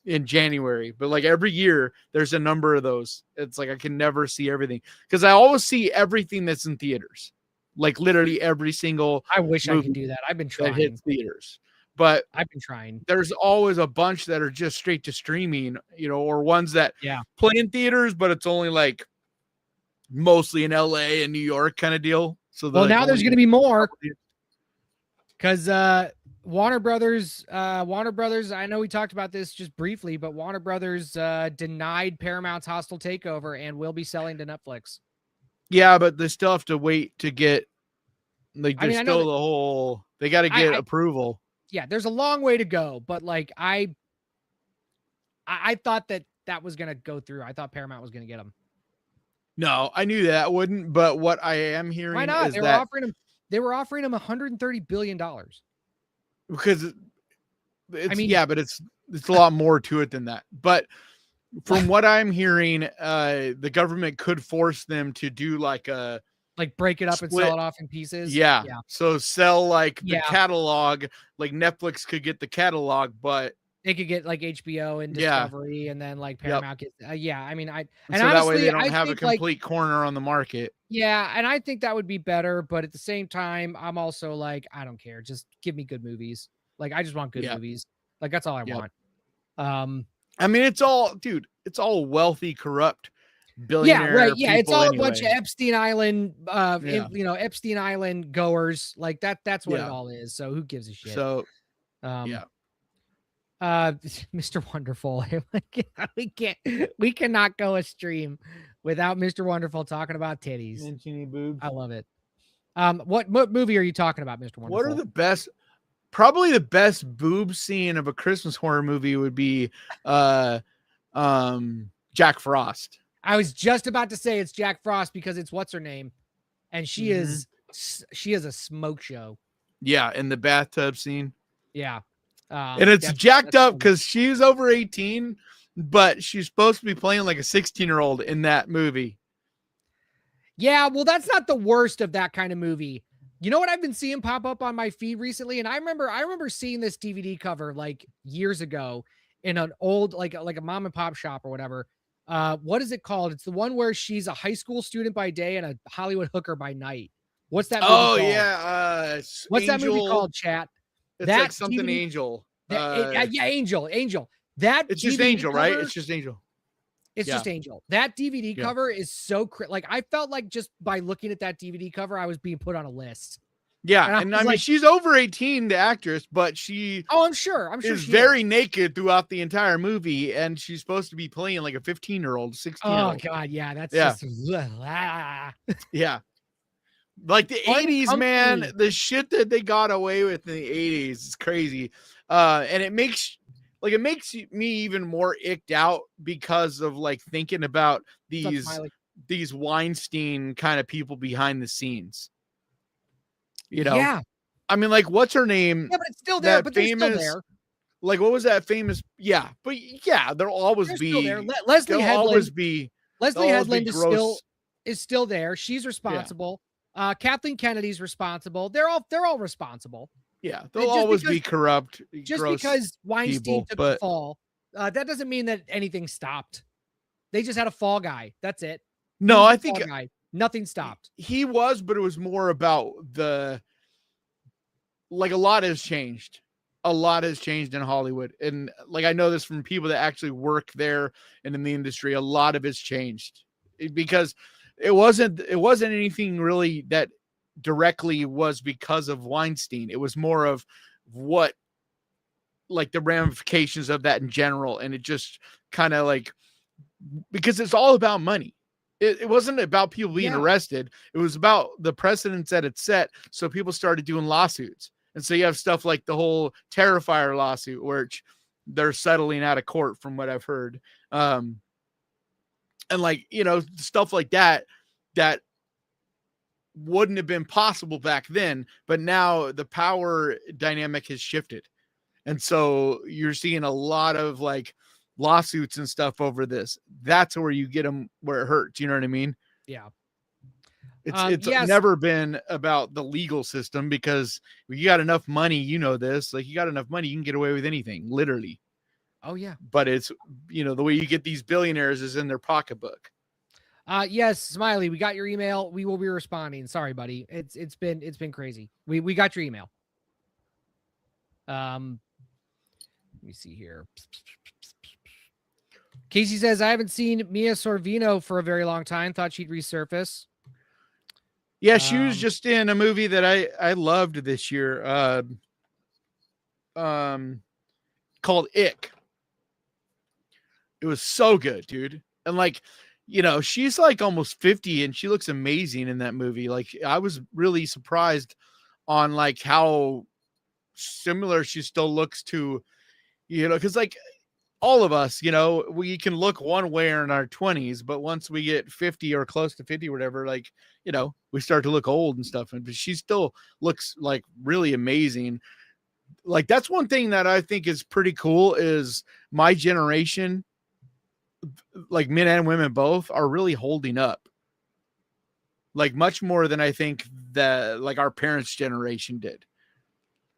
in January. But like every year there's a number of those. It's like I can never see everything because I always see everything that's in theaters, like literally every single I wish I movie could do that. I've been that trying. hits theaters. But I've been trying. there's always a bunch that are just straight to streaming, or ones that Yeah. play in theaters, but it's only like mostly in LA and New York kind of deal. So Well, like now there's only- going to be more because Warner Brothers, I know we talked about this just briefly, but Warner Brothers denied Paramount's hostile takeover and will be selling to Netflix. Yeah, but they still have to wait to get like I there's mean, I know still that- the whole they got to get approval. Yeah, there's a long way to go, but like I thought that was going to go through. I thought Paramount was going to get them. No, I knew that wouldn't, but what I am hearing Why not? is They were offering him $130 billion. because it's I mean- yeah, but it's a lot more to it than that. But from what I'm hearing, the government could force them to do like a break it up and split. sell it off in pieces. Yeah. So sell like the Yeah. catalog, like Netflix could get the catalog, but They could get like HBO and Yeah. Discovery, and then like Paramount gets. Yeah, I mean, and so that way honestly, they don't I have a think, like, complete corner on the market. yeah, and I think that would be better. But at the same time, I'm also like, I don't care. Just give me good movies. Like, I just want good Yeah. movies. Like, that's all I Yep. want. I mean, it's all wealthy, corrupt Yeah, billionaire. right. Yeah, it's people all a anyway. bunch of Epstein Island, Yeah. Epstein Island goers. Like that's what it Yeah. all is. So who gives a shit? So yeah. Mr. Wonderful. we cannot go a stream without Mr. Wonderful talking about titties. mentioning boobs. I love it. What movie are you talking about, Mr. Wonderful? What are the best? Probably the best boob scene of a Christmas horror movie would be Jack Frost. I was just about to say it's Jack Frost because it's what's her name, and she is a smoke show. Yeah, in the bathtub scene. Yeah. And it's jacked up because she's over 18, but she's supposed to be playing like a 16-year-old in that movie. Yeah, well, that's not the worst of that kind of movie. You know what I've been seeing pop up on my feed recently? And I remember seeing this DVD cover like years ago in an old, like a mom and pop shop or whatever. What is it called? It's the one where she's a high school student by day and a Hollywood hooker by night. What's that movie called? Yeah. What's that movie called, chat? It's that like something DVD Angel. yeah, Angel. That It's just DVD Angel, right? cover- It's just Angel. It's Yeah. just Angel. That DVD Yeah. cover is so like I felt like just by looking at that DVD cover, I was being put on a list. Yeah, And I and was I mean like- she's over 18, the actress, but she Oh, I'm sure is she very naked throughout the entire movie, and she's supposed to be playing like a 15-year-old, 16-year-old. Oh God, yeah, that's Yeah. just Yeah. Like the 80s, man, Uncomfy. the shit that they got away with in the 80s is crazy. And it makes like it makes me even more icked out because of like thinking about What's up, Smiley? these Weinstein kind of people behind the scenes. You know, Yeah. I mean, like, what's her name? Yeah, but it's still there. That But they're still famous, there. like, what was that famous? Yeah, but yeah, there'll always They're be, still there. Leslie there'll Headland. always be, Leslie there'll always be Headland gross. is still there. She's responsible. Kathleen Kennedy's responsible. They're all responsible. Yeah, there'll Just always be because- corrupt, Just gross because Weinstein people, took the but fall, that doesn't mean that anything stopped. They just had a fall guy. That's it. He no, was I the fall think guy. Nothing stopped. he was, but it was more about like a lot has changed. A lot has changed in Hollywood. And like I know this from people that actually work there and in the industry. A lot of it's changed because it wasn't anything really that directly was because of Weinstein. It was more of what, like, the ramifications of that in general. And it just kind of like, because it's all about money. It wasn't about people being arrested. It was about the precedents that it set. So people started doing lawsuits. And so you have stuff like the whole Terrifier lawsuit, which they're settling out of court from what I've heard. And like, you know, stuff like that wouldn't have been possible back then, but now the power dynamic has shifted. And so you're seeing a lot of like lawsuits and stuff over this. That's where you get them where it hurts. You know what I mean? Yeah. It's yes. never been about the legal system, because you got enough money, you know this, like you got enough money, you can get away with anything, literally. Oh yeah. But it's, you know, the way you get these billionaires is in their pocketbook. Yes, Smiley, we got your email. We will be responding. Sorry, buddy. It's been crazy. We got your email. Let me see here. Casey says, I haven't seen Mia Sorvino for a very long time. Thought she'd resurface. Yeah, she was just in a movie that I loved this year. Called Ick. It was so good, dude. And like, you know, she's like almost 50 and she looks amazing in that movie. Like, I was really surprised on like how similar she still looks to, you know, because like all of us, you know, we can look one way in our 20s, but once we get 50 or close to 50 or whatever, like, you know, we start to look old and stuff. But she still looks like really amazing. Like, that's one thing that I think is pretty cool is my generation, like men and women both, are really holding up. Like much more than I think that like our parents' generation did.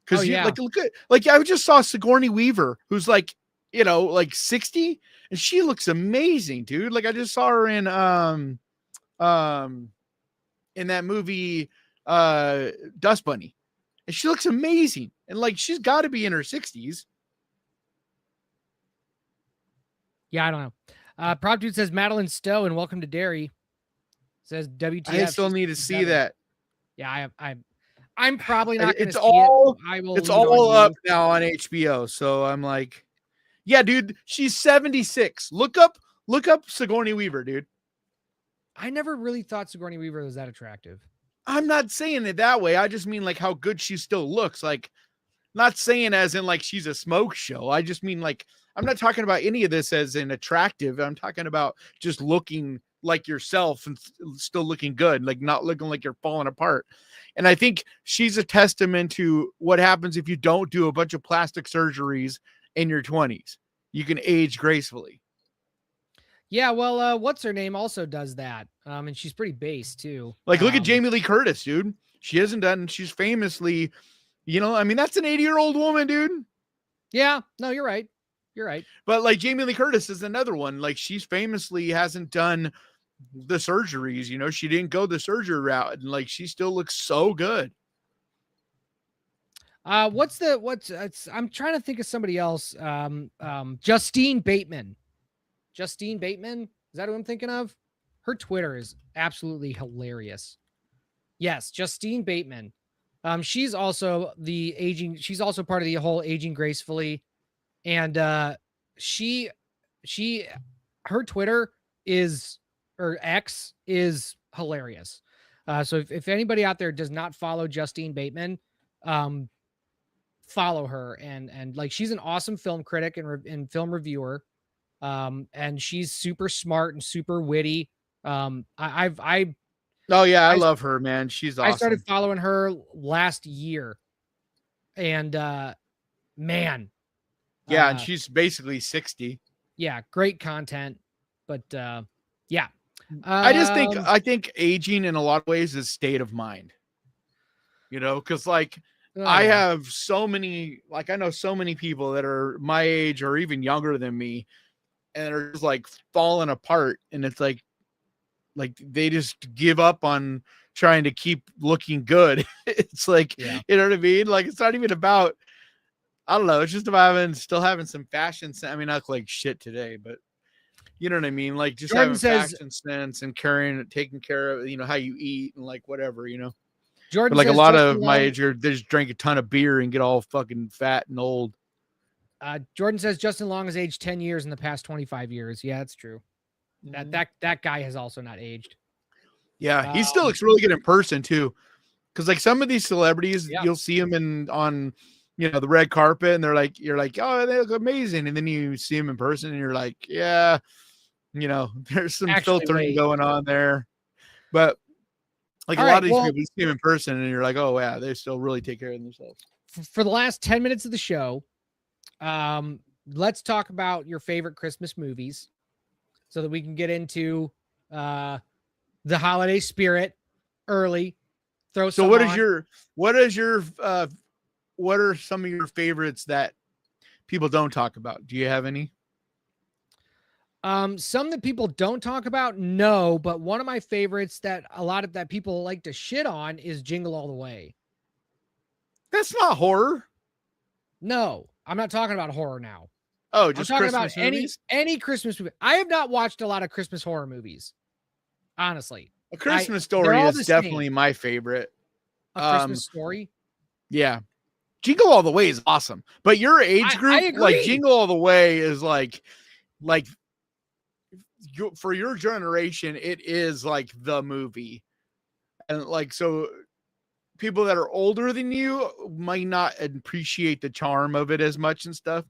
Because like, look at, like, I just saw Sigourney Weaver, who's like, you know, like 60, and she looks amazing, dude. Like, I just saw her in that movie Dust Bunny, and she looks amazing, and like she's got to be in her 60s. Yeah, I don't know. Prop Dude says Madeline Stowe and Welcome to Derry. Says WTF. I still need to see that. Yeah, I'm probably not going to see it. I will. It's all up now on HBO, so I'm like, yeah, dude, she's 76. Look up Sigourney Weaver, dude. I never really thought Sigourney Weaver was that attractive. I'm not saying it that way. I just mean like how good she still looks. Like, not saying as in like she's a smoke show. I just mean like, I'm not talking about any of this as an attractive. I'm talking about just looking like yourself and still looking good, like not looking like you're falling apart. And I think she's a testament to what happens if you don't do a bunch of plastic surgeries in your 20s. You can age gracefully. Yeah, well, what's her name also does that. And she's pretty base too. Like, look at Jamie Lee Curtis, dude. She's famously, you know, I mean, that's an 80-year-old woman, dude. Yeah, no, you're right. You're right. But like Jamie Lee Curtis is another one. Like, she's famously hasn't done the surgeries, you know, she didn't go the surgery route, and like she still looks so good. I'm trying to think of somebody else. Justine Bateman. Justine Bateman, is that who I'm thinking of? Her Twitter is absolutely hilarious. Yes, Justine Bateman. She's also she's also part of the whole aging gracefully. And her Twitter or X is hilarious. So if anybody out there does not follow Justine Bateman, follow her, and like she's an awesome film critic and film reviewer, and she's super smart and super witty. I Oh yeah, I I love her, man. She's I started awesome. following her last year, and man, Yeah, and she's basically 60. yeah, great content, but yeah. I think aging in a lot of ways is state of mind. You know, because like I Yeah. have so many, like I know so many people that are my age or even younger than me, and are just like falling apart, and it's like they just give up on trying to keep looking good. It's like, Yeah. you know what I mean? Like it's not even about, I don't know, it's just about still having some fashion sense. I mean, not like shit today, but you know what I mean? Like just Jordan having says- fashion sense and taking care of, you know, how you eat and like whatever, you know. Jordan But like a says lot Justin of my Long- age, they just drink a ton of beer and get all fucking fat and old. Jordan says Justin Long has aged 10 years in the past 25 years. Yeah, that's true. That guy has also not aged. Yeah, he still looks really good in person too. Because like some of these celebrities, Yeah. you'll see them on, you know, the red carpet, and you're like, oh, they look amazing, and then you see them in person, and you're like, yeah, you know, there's some Actually, filtering wait. going on there. But like All a lot right, of these well- people, you see them in person, and you're like, oh yeah, they still really take care of themselves. For the last 10 minutes of the show, let's talk about your favorite Christmas movies so that we can get into the holiday spirit early. Throw So some what are some of your favorites that people don't talk about? Do you have any? Some that people don't talk about, no, but one of my favorites that a lot of that people like to shit on is Jingle All the Way. That's not horror. No, I'm not talking about horror now. Oh, I'm just talking Christmas about movies? any Christmas movie. I have not watched a lot of Christmas horror movies, honestly. A Christmas they're Story all is the same. definitely my favorite. A Christmas Story. Yeah. Jingle All the Way is awesome. But your age I group, agree. like Jingle All the Way is like for your generation, it is like the movie. And like, so people that are older than you might not appreciate the charm of it as much and stuff.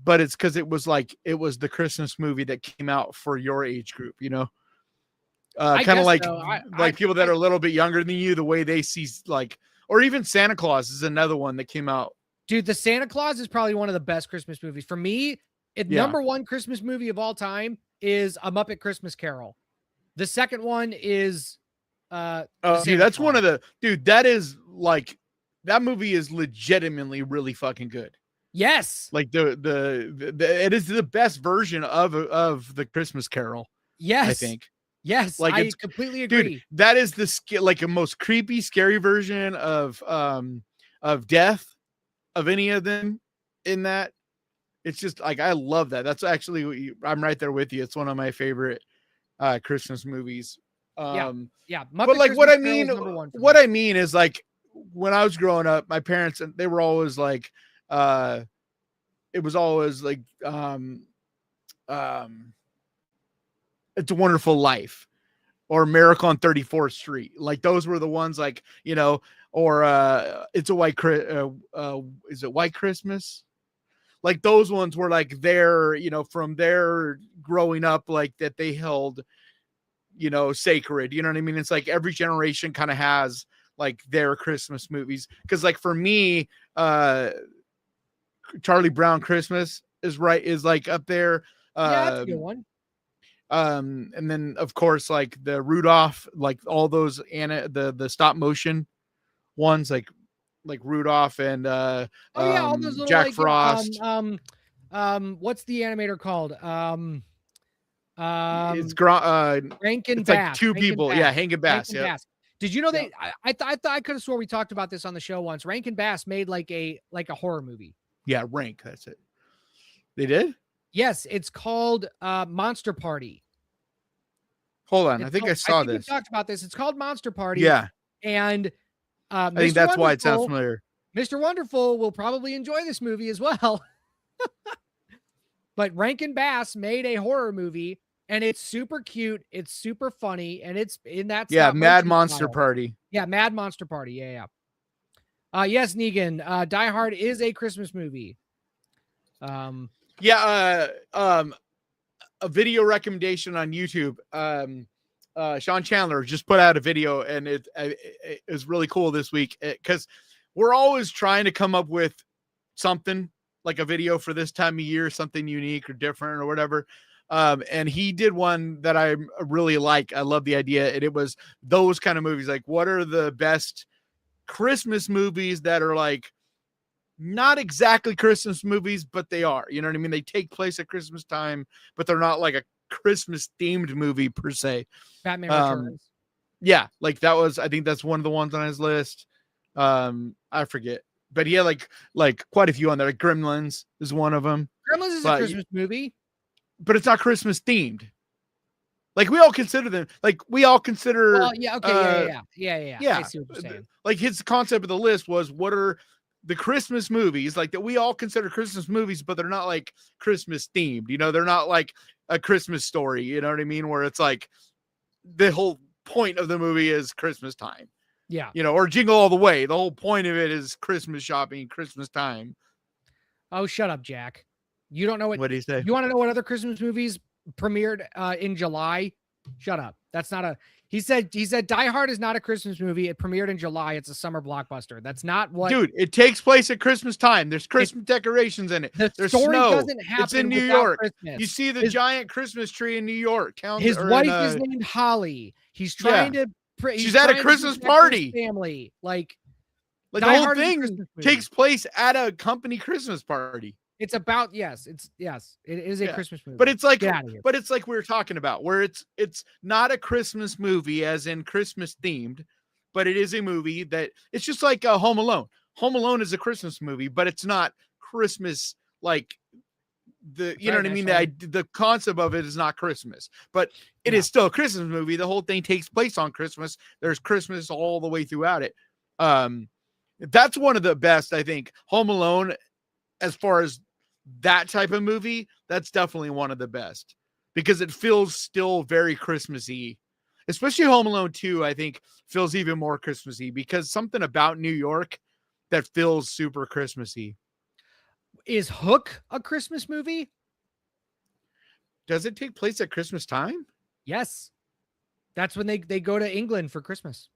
But it's because it was the Christmas movie that came out for your age group, you know? Kind of like, people that are a little bit younger than you, the way they see like, or even Santa Claus is another one that came out. Dude, the Santa Claus is probably one of the best Christmas movies. For me, number one Christmas movie of all time is A Muppet Christmas Carol. The second one is dude, that's one of that is like, that movie is legitimately really fucking good. Yes. Like it is the best version of the Christmas Carol. Yes. I think. Yes, like I completely agree. Dude, that is like a most creepy, scary version of death of any of them in that. It's just like, I love that. That's actually, I'm right there with you. It's one of my favorite Christmas movies. Yeah. But Christmas like what I mean is like, when I was growing up, my parents, they were always like, it was always like, It's a Wonderful Life or Miracle on 34th Street. Like those were the ones, like, you know, or It's a White is it White Christmas? Like those ones were like their, you know, from their growing up, like that they held, you know, sacred. You know what I mean? It's like every generation kind of has like their Christmas movies. Cause like for me, Charlie Brown Christmas is like up there. Yeah, that's a good one. And then of course, like the Rudolph, like all those the stop motion ones, like Rudolph and all those little, Jack like, Frost. What's the animator called? It's Rankin it's Bass. like two Rankin people. Bass. Yeah, Rankin Bass. Rankin Yeah. Bass. Did you know I could have swore we talked about this on the show once. Rankin Bass made like a horror movie. Yeah, Rank. That's it. They did? Yes, it's called Monster Party. Hold on. I think I saw this. We talked about this. It's called Monster Party. Yeah. And I think that's why it sounds familiar. Mr. Wonderful will probably enjoy this movie as well. But Rankin Bass made a horror movie, and it's super cute. It's super funny, and it's in that. Yeah, Mad Monster Party. Yeah, Mad Monster Party. Yeah. Yes, Negan. Die Hard is a Christmas movie. Yeah, a video recommendation on YouTube. Sean Chandler just put out a video, and it is really cool this week because we're always trying to come up with something like a video for this time of year, something unique or different or whatever. And he did one that I really like. I love the idea. And it was those kind of movies. Like, what are the best Christmas movies that are like not exactly Christmas movies, but they are, you know what I mean? They take place at Christmas time, but they're not like a Christmas themed movie per se. Batman Returns. Yeah, like that was, I think that's one of the ones on his list. I forget, but he had like quite a few on there. Like Gremlins is one of them. Gremlins is a Christmas movie, but it's not Christmas themed. Like we all consider them. Like we all consider. Well, yeah, okay, yeah. I see what you're saying. Like his concept of the list was, what are the Christmas movies like that we all consider Christmas movies, but they're not like Christmas themed. You know, they're not like a Christmas Story. You know what I mean? Where it's like the whole point of the movie is Christmas time. Yeah. You know, or Jingle All the Way. The whole point of it is Christmas shopping, Christmas time. Oh, shut up, Jack. You don't know what do you say? You want to know what other Christmas movies premiered in July? Shut up. That's not a he said Die Hard is not a Christmas movie. It premiered in July. It's a summer blockbuster. That's not what Dude, it takes place at Christmas time. There's Christmas decorations in it. There's story snow. Doesn't happen. It's in New York. Christmas. You see the giant Christmas tree in New York. His wife is named Holly. He's trying to she's at a Christmas party. Family. Like the whole thing takes place at a company Christmas party. It's about it is a Christmas movie. But it's like we were talking about, where it's not a Christmas movie as in Christmas themed, but it is a movie that it's just like Home Alone. Home Alone is a Christmas movie, but it's not Christmas like the you know what I mean? The concept of it is not Christmas, but it is still a Christmas movie. The whole thing takes place on Christmas. There's Christmas all the way throughout it. That's one of the best, I think. Home Alone, as far as that type of movie, that's definitely one of the best because it feels still very Christmassy. Especially Home Alone 2, I think, feels even more Christmassy because something about New York that feels super Christmassy. Is Hook a Christmas movie? Does it take place at Christmas time? Yes. That's when they go to England for Christmas.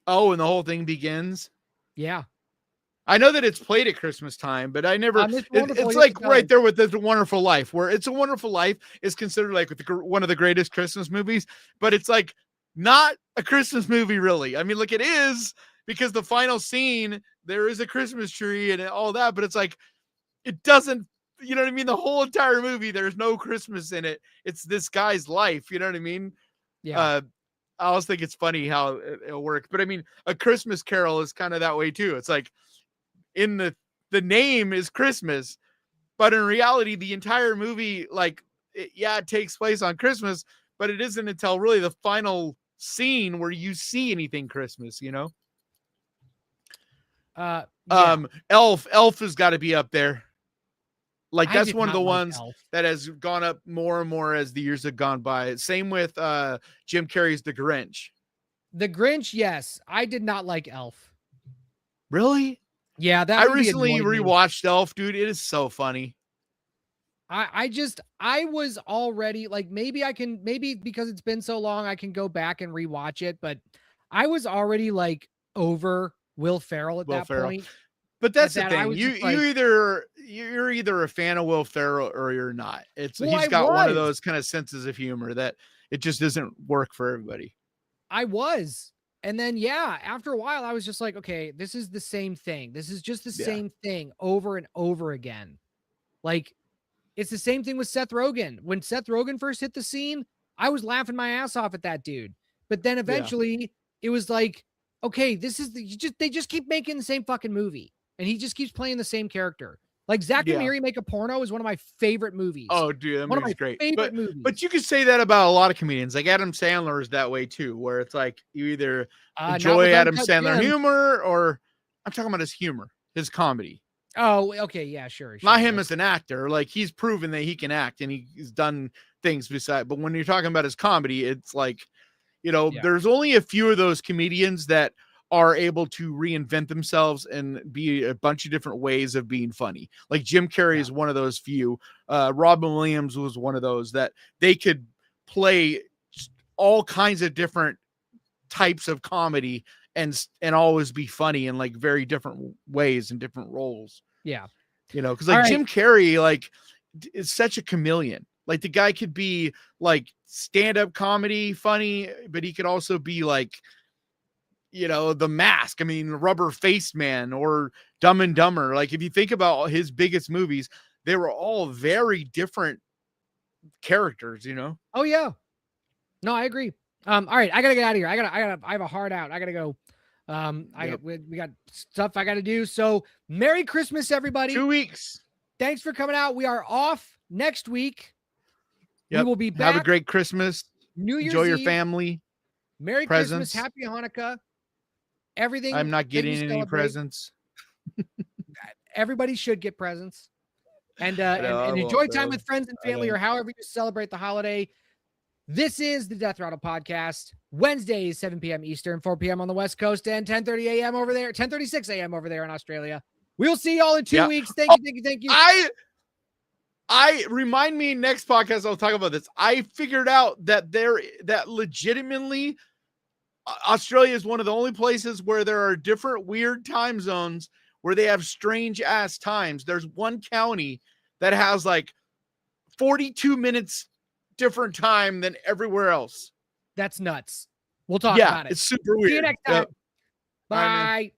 Oh, and the whole thing begins? Yeah. I know that it's played at Christmas time, but I never. It's like right there with The Wonderful Life, where It's a Wonderful Life is considered like one of the greatest Christmas movies, but it's like not a Christmas movie, really. I mean, like it is because the final scene there is a Christmas tree and all that, but it's like it doesn't. You know what I mean? The whole entire movie, there's no Christmas in it. It's this guy's life. You know what I mean? Yeah. I always think it's funny how it works, but I mean, A Christmas Carol is kind of that way too. It's like, in the name is Christmas, but in reality, the entire movie, like, it takes place on Christmas, but it isn't until really the final scene where you see anything Christmas, you know? Elf has got to be up there. Like, that's one of the ones that has gone up more and more as the years have gone by. Same with Jim Carrey's The Grinch. The Grinch, yes. I did not like Elf. Really? Yeah, I recently rewatched Elf, dude. It is so funny. I was already like, maybe because it's been so long, I can go back and rewatch it, but I was already like over Will Ferrell at that point. But that's the thing. You're either a fan of Will Ferrell or you're not. He's got one of those kind of senses of humor that it just doesn't work for everybody. I was. And then, after a while, I was just like, okay, this is the same thing. This is just the same thing over and over again. Like, it's the same thing with Seth Rogen. When Seth Rogen first hit the scene, I was laughing my ass off at that dude. But then eventually it was like, okay, they just keep making the same fucking movie. And he just keeps playing the same character. Like Zack and Miri Make a Porno is one of my favorite movies. Oh, dude, that one of my great. favorite movies. But you could say that about a lot of comedians. Like Adam Sandler is that way too, where it's like you either enjoy Adam Sandler humor or I'm talking about his humor, his comedy. Oh, okay, yeah, sure. Not him as an actor. Like he's proven that he can act and he's done things beside. But when you're talking about his comedy, it's like, there's only a few of those comedians that are able to reinvent themselves and be a bunch of different ways of being funny. Like Jim Carrey is one of those few. Robin Williams was one of those that they could play all kinds of different types of comedy and always be funny in like very different ways and different roles. Yeah. Because like Jim Carrey, like, is such a chameleon. Like the guy could be like stand-up comedy funny, but he could also be like, The Mask. I mean, Rubber Faced Man or Dumb and Dumber. Like if you think about his biggest movies, they were all very different characters, Oh yeah. No, I agree. All right, I gotta get out of here. I have a hard out. I gotta go. We got stuff I gotta do. So Merry Christmas, everybody. 2 weeks. Thanks for coming out. We are off next week. Yep. We will be back. Have a great Christmas. New Year's Enjoy your Eve. family. Merry presents. Christmas. Happy Hanukkah. Everything. I'm not that you getting any celebrate. presents. Everybody should get presents. And I enjoy won't, time though. with friends and family or however you celebrate the holiday. This is the Death Rattle Podcast. Wednesdays, 7 p.m. Eastern, 4 p.m. on the West Coast, and 10:30 a.m. over there, 10:36 a.m. over there in Australia. We'll see y'all in 2 weeks. Thank you. I remind me next podcast I'll talk about this. I figured out that that legitimately Australia is one of the only places where there are different weird time zones where they have strange ass times. There's one county that has like 42 minutes different time than everywhere else. That's nuts. We'll talk about it. It's super weird. See you next time. Yep. Bye.